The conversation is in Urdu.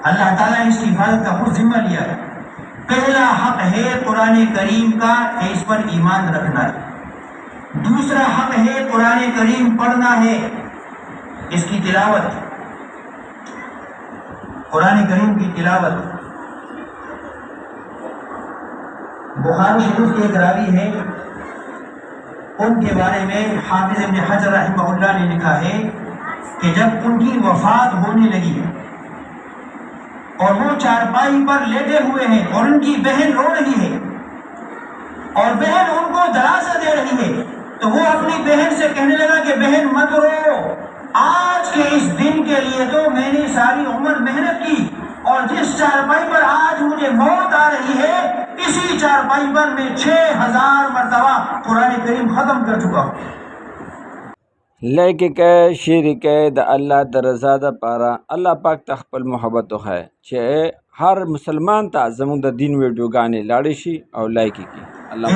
اللہ تعالیٰ نے اس کی حفاظت کا خود ذمہ لیا ہے۔ پہلا حق ہے قرآن کریم کا کہ اس پر ایمان رکھنا ہے، دوسرا حق ہے قرآن کریم پڑھنا ہے، اس کی تلاوت، قرآن کریم کی تلاوت۔ بخاری شریف کے ایک راوی ہے، ان کے بارے میں حافظ ابن حجر رحمہ اللہ نے لکھا ہے کہ جب ان کی وفات ہونے لگی اور وہ چارپائی پر لیٹے ہوئے ہیں اور ان کی بہن رو رہی ہے اور بہن ان کو دلاسا دے رہی ہے، تو وہ اپنی بہن سے کہنے لگا کہ بہن مت رو، آج کے اس دن کے لیے تو میں نے ساری عمر محنت کی اور جس چارپائی پر آج مجھے موت آ رہی ہے اسی چارپائی پر میں 6000 مرتبہ قرآن کریم ختم کر چکا ہوں۔ لیکن کہ شیری کہ دا اللہ دا رضا دا پارا اللہ پاک تا خپل محبت ہے چې هر مسلمان ته زموږ د دین ویډیوګانې لاړې شي او لایک یې کړي. الله